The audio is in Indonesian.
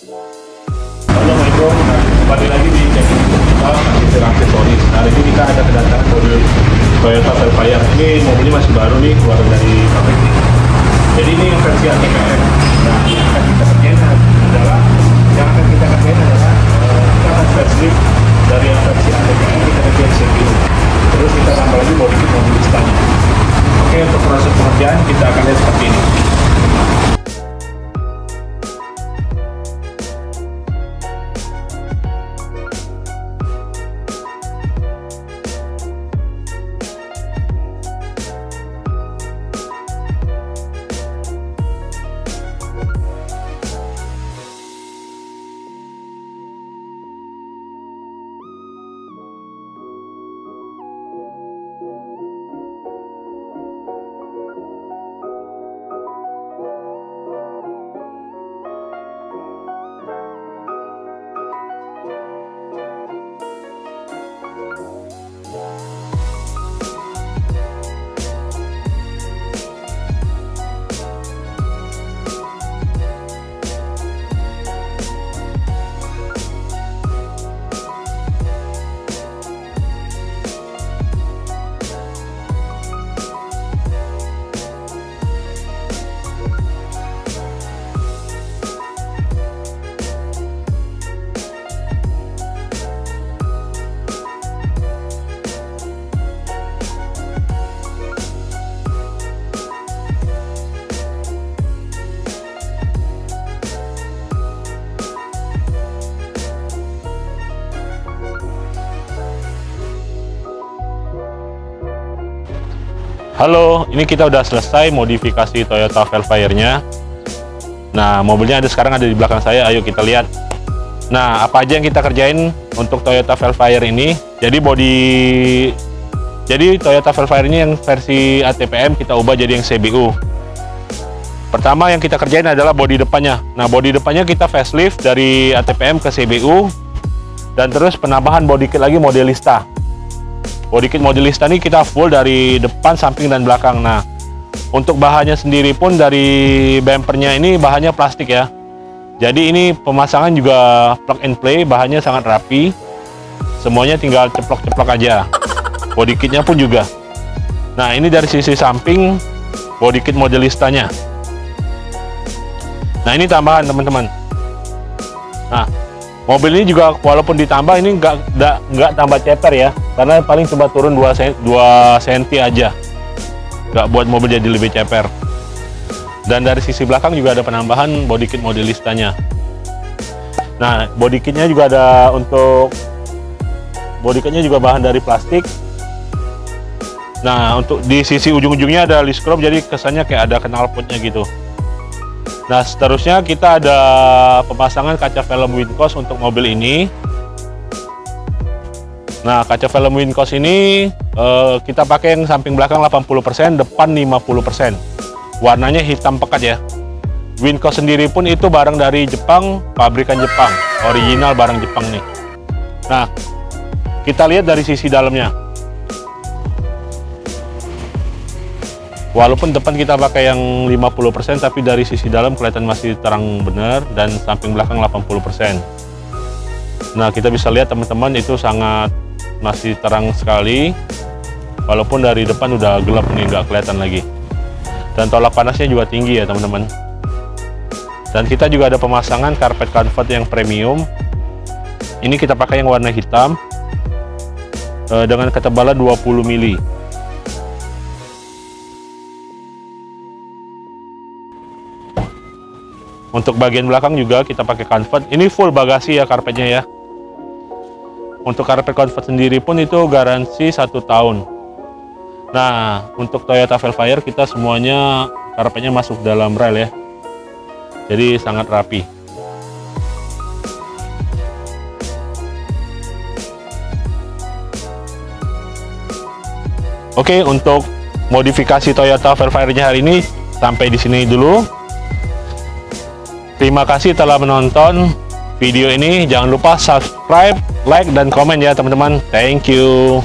Assalamualaikum, kembali lagi di channel kita Masih Aksesoris. Hari ini kita ada kedatangan mobil Toyota Velfire. Ini mobilnya masih baru nih, keluar dari pabrik nih. Jadi ini versi ATPM. Nah, yang akan kita kerjain adalah kita akan facelift dari yang versi ATPM, kita kerjain CPU. Terus kita tambah lagi body kit mobil listanya. Oke, untuk proses pengerjaan kita akan lihat seperti ini. Halo, ini kita udah selesai modifikasi Toyota Velfire-nya. Nah, mobilnya sekarang ada di belakang saya. Ayo kita lihat. Nah, apa aja yang kita kerjain untuk Toyota Velfire ini? Jadi Toyota Velfire ini yang versi ATPM kita ubah jadi yang CBU. Pertama yang kita kerjain adalah bodi depannya. Nah, bodi depannya kita facelift dari ATPM ke CBU, dan terus penambahan bodi kit lagi Modelista. Body kit Modelista ini kita full dari depan, samping, dan belakang. Nah, untuk bahannya sendiri pun dari bumpernya ini bahannya plastik ya. Jadi ini pemasangan juga plug and play, bahannya sangat rapi. Semuanya tinggal ceplok-ceplok aja. Body kitnya pun juga. Nah, ini dari sisi samping body kit Modelistanya. Nah, ini tambahan teman-teman. Nah, mobil ini juga walaupun ditambah ini nggak tambah ceper ya, karena paling cuma turun 2 cm aja, nggak buat mobil jadi lebih ceper. Dan dari sisi belakang juga ada penambahan body kit Modelistanya. Nah, body kitnya juga ada, untuk body kitnya juga bahan dari plastik. Nah, untuk di sisi ujung-ujungnya ada list chrome, jadi kesannya kayak ada knalpotnya gitu. Nah, seterusnya kita ada pemasangan kaca film Wincos untuk mobil ini. Nah, kaca film Wincos ini kita pakai yang samping belakang 80%, depan 50%. Warnanya hitam pekat ya. Wincos sendiri pun itu barang dari Jepang, pabrikan Jepang, original barang Jepang nih. Nah, kita lihat dari sisi dalamnya. Walaupun depan kita pakai yang 50%, tapi dari sisi dalam kelihatan masih terang benar, dan samping belakang 80%. Nah, kita bisa lihat teman-teman itu sangat masih terang sekali. Walaupun dari depan udah gelap nih, nggak kelihatan lagi. Dan tolak panasnya juga tinggi ya teman-teman. Dan kita juga ada pemasangan karpet comfort yang premium. Ini kita pakai yang warna hitam dengan ketebalan 20 mili. Untuk bagian belakang juga kita pakai comfort. Ini full bagasi ya karpetnya ya. Untuk karpet comfort sendiri pun itu garansi 1 tahun. Nah, untuk Toyota Velfire kita semuanya karpetnya masuk dalam rel ya. Jadi sangat rapi. Oke, untuk modifikasi Toyota Velfire-nya hari ini sampai di sini dulu. Terima kasih telah menonton video ini. Jangan lupa subscribe, like, dan komen ya teman-teman. Thank you.